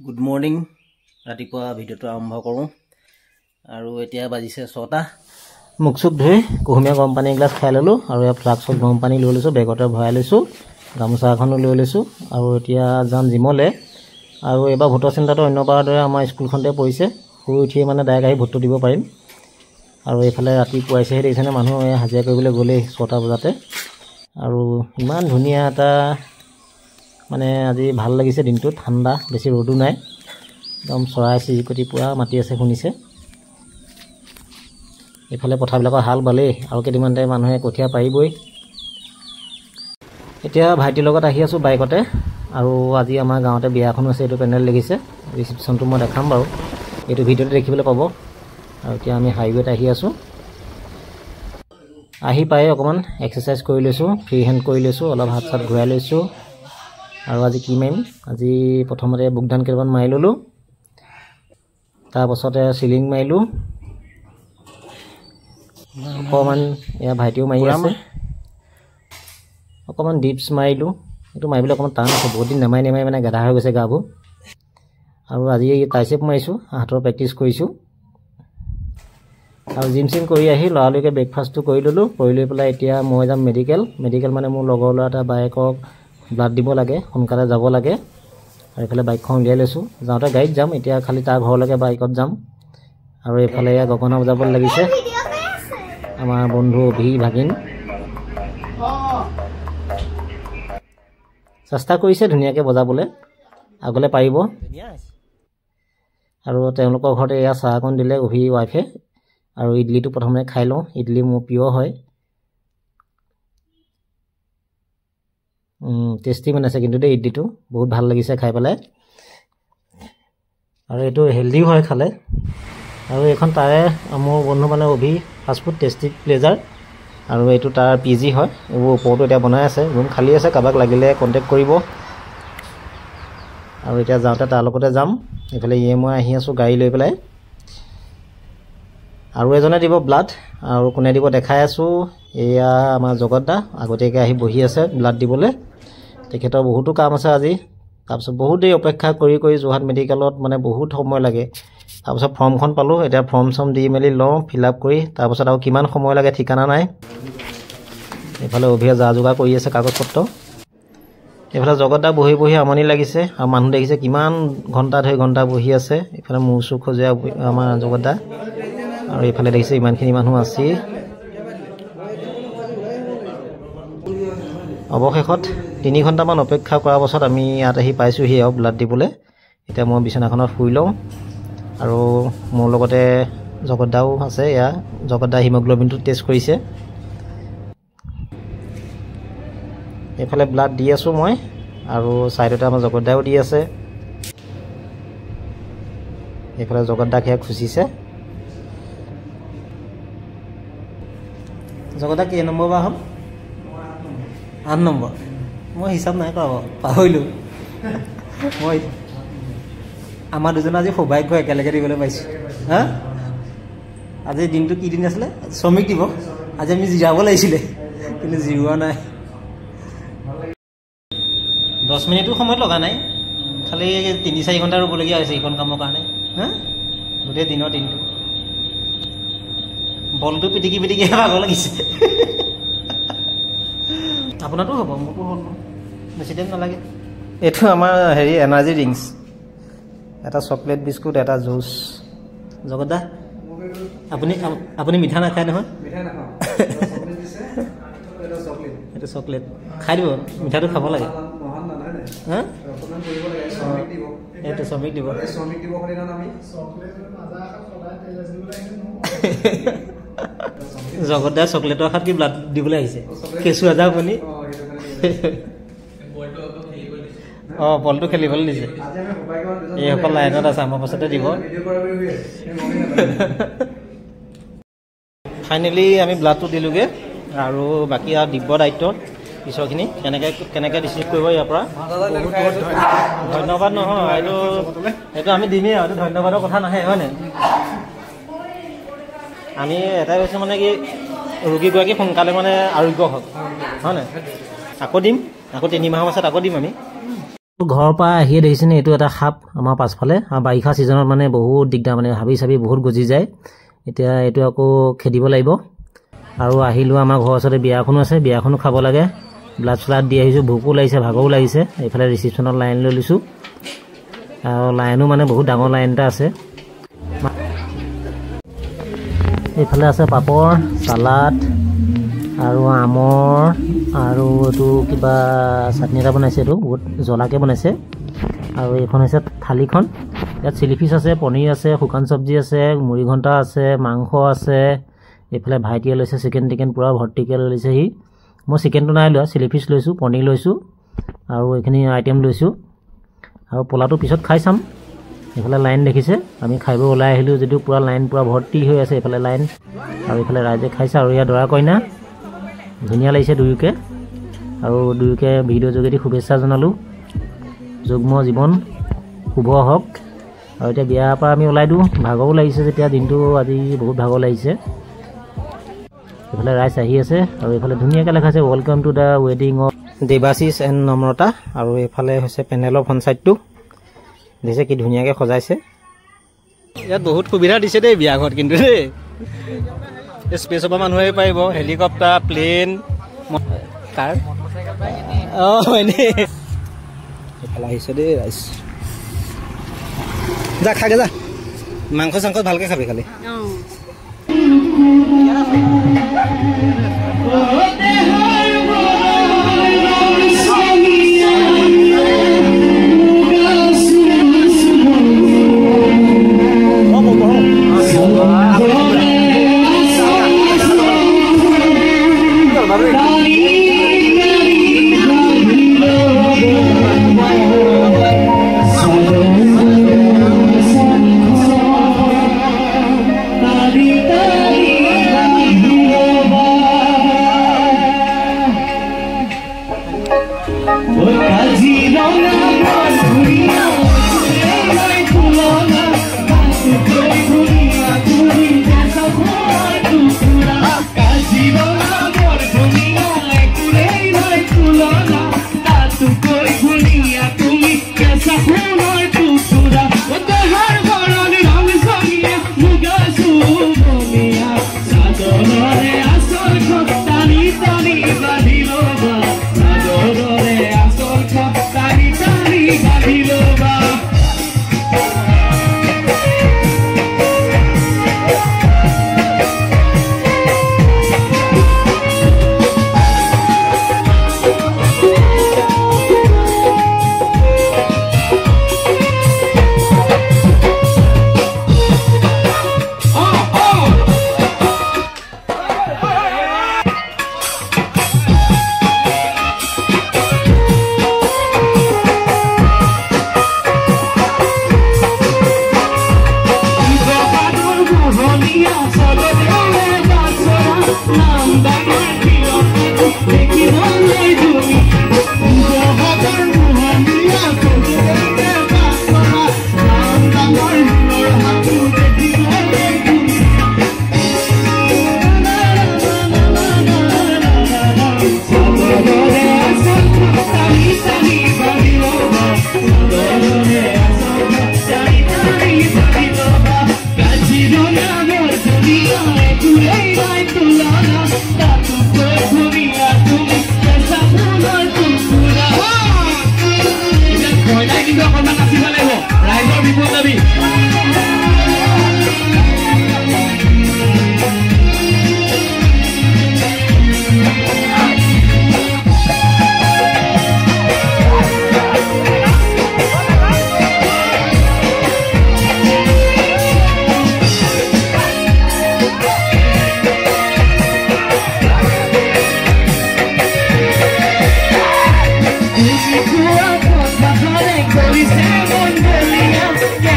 good morning ৰাতিপুৱা ভিডিঅ'টো আৰম্ভ কৰোঁ আৰু এতিয়া বাজিছে 6টা মুখ চুখ ধুই কুহুমীয়া গৰম পানী এগিলাছ খাই ল'লোঁ আৰু ইয়াত ফ্লাক্সত গৰম পানী লৈ লৈছোঁ বেগতে ভৰাই লৈছোঁ গামোচা এখনো লৈ লৈছোঁ আৰু এতিয়া যাম জিমলৈ আৰু এইবাৰ ভোটৰ চিন্তাটো অন্যবাৰৰ দৰে আমাৰ স্কুলখনতে পৰিছে শুই উঠিয়ে মানে ডাইৰেক্ট আহি ভোটটো দিব পাৰিম আৰু এইফালে ৰাতিপুৱাইছেহে দেখিছেনে মানুহ হাজিৰা কৰিবলৈ গ'লেই 6টা বজাতে আৰু ইমান ধুনীয়া এটা মানে আজি ভাল লাগিছে দিনটো ঠাণ্ডা বেছি ৰ'দো নাই একদম চৰাই চিৰিকটি পুৰা মাতি আছে শুনিছে এইফালে পথাৰবিলাকৰ হাল বালেই আৰু কেইদিনমানতে মানুহে কঠীয়া পাৰিবই এতিয়া ভাইটিৰ লগত আহি আছোঁ বাইকতে আৰু আজি আমাৰ গাঁৱতে বিয়া এখন আছে এইটো পেনেল দেখিছে ৰিচিপশ্যনটো মই দেখাম বাৰু এইটো ভিডিঅ'তে দেখিবলৈ পাব আৰু এতিয়া আমি হাইৱেত আহি আছোঁ আহি পাই অকণমান এক্সাৰচাইজ কৰি লৈছোঁ ফ্ৰী হেণ্ড কৰি লৈছোঁ অলপ হাত চাত ঘূৰাই লৈছোঁ আৰু আজি কি মাৰিম আজি প্ৰথমতে বুকধান কেইটামান মাৰি ল'লোঁ তাৰপাছতে চিলিং মাৰিলোঁ অকণমান এয়া ভাইটিও মাৰি আছে অকণমান ডিপছ মাৰিলোঁ এইটো মাৰিবলৈ অকণমান টান আছে বহুত দিন নেমাৰি মানে গাধা হৈ গৈছে গাবোৰ আৰু আজি ট্ৰাইচেপ মাৰিছোঁ হাতৰ প্ৰেক্টিছ কৰিছোঁ আৰু জিম চিম কৰি আহি লৰালৰিকৈ ব্ৰেকফাষ্টটো কৰি ল'লোঁ কৰি লৈ পেলাই এতিয়া মই যাম মেডিকেল মানে মোৰ লগৰ ল'ৰা এটা বাইকক ব্লাড দিব লাগে সোনকালে যাব লাগে আৰু এইফালে বাইকখন উলিয়াই লৈছোঁ যাওঁতে গাড়ীত যাম এতিয়া খালি তাৰ ঘৰলৈকে বাইকত যাম আৰু এইফালে এয়া গগনা বজাব লাগিছে আমাৰ বন্ধু ভাগিন চেষ্টা কৰিছে ধুনীয়াকৈ বজাবলৈ আগলৈ পাৰিব আৰু তেওঁলোকৰ ঘৰতে এয়া চাহ অকণ দিলে ৱাইফে আৰু ইডলিটো প্ৰথমে খাই লওঁ ইডলি মোৰ প্ৰিয় হয় টেষ্টি বনাইছে কিন্তু দেই ইডলিটো বহুত ভাল লাগিছে খাই পেলাই আৰু এইটো হেল্ডিও হয় খালে আৰু এইখন তাৰে মোৰ বন্ধু মানে ফাষ্টফুড টেষ্টি প্লেজাৰ আৰু এইটো তাৰ PG হয় এইবোৰ ওপৰতো এতিয়া বনাই আছে ৰুম খালী আছে কাৰোবাক লাগিলে কণ্টেক্ট কৰিব আৰু এতিয়া যাওঁতে তাৰ লগতে যাম এইফালে মই আহি আছোঁ গাড়ী লৈ পেলাই আৰু এজনে দিব ব্লাড আৰু কোনে দিব দেখাই আছোঁ এয়া আমাৰ জগত দা আগতীয়াকৈ আহি বহি আছে ব্লাড দিবলৈ তেখেতৰ বহুতো কাম আছে আজি তাৰপিছত বহুত দেৰি অপেক্ষা কৰি যোৰহাট মেডিকেলত মানে বহুত সময় লাগে তাৰপিছত ফৰ্মখন পালোঁ এতিয়া ফৰ্ম দি মেলি লওঁ ফিল আপ কৰি তাৰপিছত আৰু কিমান সময় লাগে ঠিকানা নাই এইফালে যা যোগাৰ কৰি আছে কাগজ পত্ৰ এইফালে জগত দা বহি আমনি লাগিছে আৰু মানুহ দেখিছে কিমান ঘণ্টা ধৰি বহি আছে এইফালে মূৰ চুৰ খজুৱাই আমাৰ জগত দা আৰু এইফালে দেখিছে ইমানখিনি মানুহ আছে অৱশেষত 3 ঘণ্টামান অপেক্ষা কৰাৰ পাছত আমি ইয়াত আহি পাইছোঁহি আৰু ব্লাড দিবলৈ এতিয়া মই বিচনাখনত শুই লওঁ আৰু মোৰ লগতে জগত দাও আছে এয়া জগত দা হিমগ্ল'বিনটো টেষ্ট কৰিছে এইফালে ব্লাড দি আছোঁ মই আৰু ছাইডতে আমাৰ জগত দাও দি আছে এইফালে জগত দাক সেয়া খুচিছে জগত দা কেই নম্বৰ বা হ'ল 8 নম্বৰ মই হিচাপ নাই কৰা পাহৰিলোঁ মই আমাৰ দুজনে আজি সৌভাগ্য একেলগে দিবলৈ পাইছোঁ হা আজি দিনটো কি দিন আছিলে শ্ৰমিক দিব আজি আমি জিৰাব লাগিছিলে কিন্তু জিৰোৱা নাই 10 মিনিটো সময় লগা নাই খালি 3-4 ঘণ্টা ৰ'বলগীয়া হৈছে এইখন কামৰ কাৰণে হা গোটেই দিনৰ দিনটো বলটো পিটিকি ভাগৰ লাগিছে আপোনাৰতো হ'ব মোকো হ'ল বেছি টাইম নালাগে এইটো আমাৰ এনাৰ্জি ড্ৰিংকছ এটা চকলেট বিস্কুট এটা জুচ জগত দা আপুনি মিঠা নাখায় নহয় এইটো চকলেট খাই দিব মিঠাটো খাব লাগে হা এইটো শ্ৰমিক দিব জগত দাই চকলেটৰ আশাত কি ব্লাড দিবলৈ আহিছে কেঁচুৱা যা আপুনি বলটো খেলিবলৈ দিছে এইসকল লাইনত আছে আমাৰ পাছতে দিব ফাইনেলি আমি ব্লাডটো দিলোঁগৈ আৰু বাকী আৰু দিব্য দায়িত্ব পিছৰখিনি কেনেকৈ ৰিচিভ কৰিব ইয়াৰ পৰা ধন্যবাদ নহয় এইটো আমি দিমেই আৰু ধন্যবাদৰ কথা নাহে হয়নে আমি এটাই কৈছোঁ মানে কি ৰোগীগৰাকী সোনকালে মানে আৰোগ্য হওক হয়নে আকৌ দিম আকৌ 3 মাহৰ পাছত আকৌ দিম আমি ঘৰৰ পৰা আহিয়ে দেখিছেনে এইটো এটা সাপ আমাৰ পাছফালে আৰু বাৰিষা ছিজনত মানে বহুত দিগদাৰ মানে হাবি চাবি বহুত গজি যায় এতিয়া এইটো আকৌ খেদিব লাগিব আৰু আহিলোঁ আমাৰ ঘৰৰ ওচৰতে বিয়াখনো আছে বিয়াখনো খাব লাগে ব্লাড স্লাড দি আহিছোঁ ভোকো লাগিছে ভাগৰো লাগিছে এইফালে ৰিচিপশ্যনত লাইন লৈ লৈছোঁ আৰু লাইনো মানে বহুত ডাঙৰ লাইন এটা আছে এইফালে আছে পাপৰ চালাড আৰু আমৰ আৰু এইটো কিবা চাটনি এটা বনাইছে এইটো বহুত জ্বলাকৈ বনাইছে আৰু এইখন হৈছে থালিখন ইয়াত চিলি ফিছ আছে পনীৰ আছে শুকান চব্জি আছে মুড়ি ঘণ্টা আছে মাংস আছে এইফালে ভাইটিয়ে লৈছে চিকেন টিকেন পূৰা ভৰ্তিকৈ লৈ লৈছে সি মই চিকেনটো নাই লোৱা চিলি ফিছ লৈছোঁ পনীৰ লৈছোঁ আৰু এইখিনি আইটেম লৈছোঁ আৰু পোলাটো পিছত খাই চাম এইফালে লাইন দেখিছে আমি খাইব ওলাই আহিলোঁ যদিও পূৰা লাইন পূৰা ভৰ্তি হৈ আছে এইফালে লাইন আৰু এইফালে ৰাইজে খাইছে আৰু ইয়াত দৰা কইনা ধুনীয়া লাগিছে দুয়োকে আৰু দুয়োকে ভিডিঅ' যোগেদি শুভেচ্ছা জনালোঁ যুগ্ম জীৱন শুভ হওক আৰু এতিয়া বিয়াৰ পৰা আমি ওলাই দিওঁ ভাগৰো লাগিছে যেতিয়া দিনটো আজি বহুত ভাগৰ লাগিছে এইফালে ৰাইজ আহি আছে আৰু এইফালে ধুনীয়াকৈ লেখাইছে ৱেলকাম টু দ্য ৱেডিং অফ দেৱাশিষ এণ্ড নম্ৰতা আৰু এইফালে হৈছে পেনেলৰ পঞ্চায়তটো দিছে কি ধুনীয়াকৈ সজাইছে ইয়াত বহুত সুবিধা দিছে দেই বিয়াঘৰত কিন্তু দেই স্পেচৰ পৰা মানুহ আহিব পাৰিব হেলিকপ্টাৰ প্লেন কাৰ এনেই এইফালে আহিছে দেই ৰাইজ যা খাগে যা মাংস চাংস ভালকৈ খাবি খালি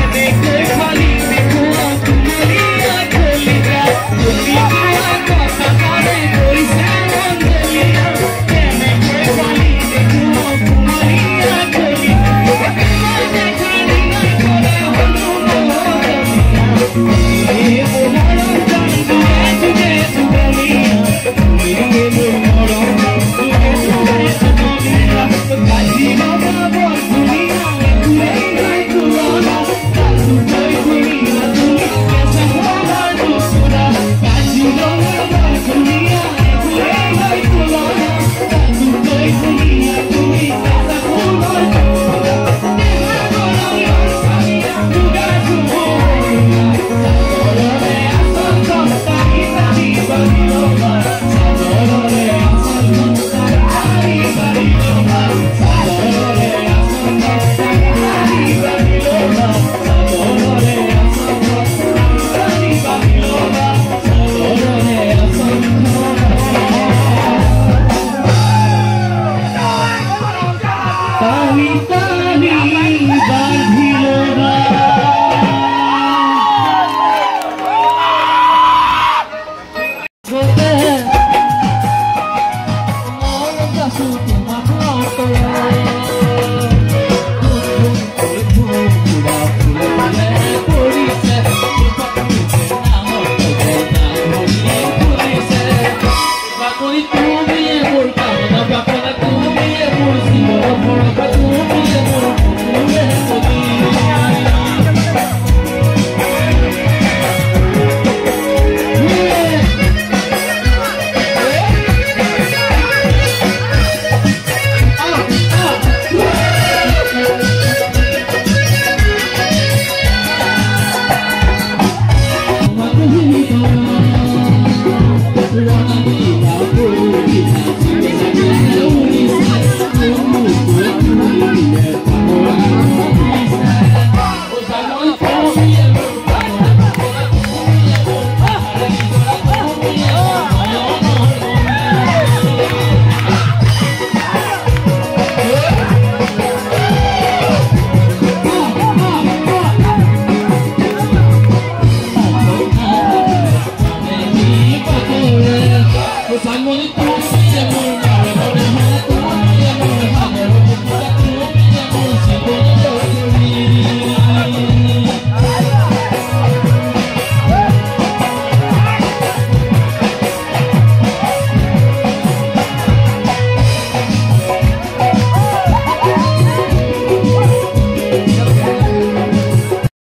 Dice জানমণিটো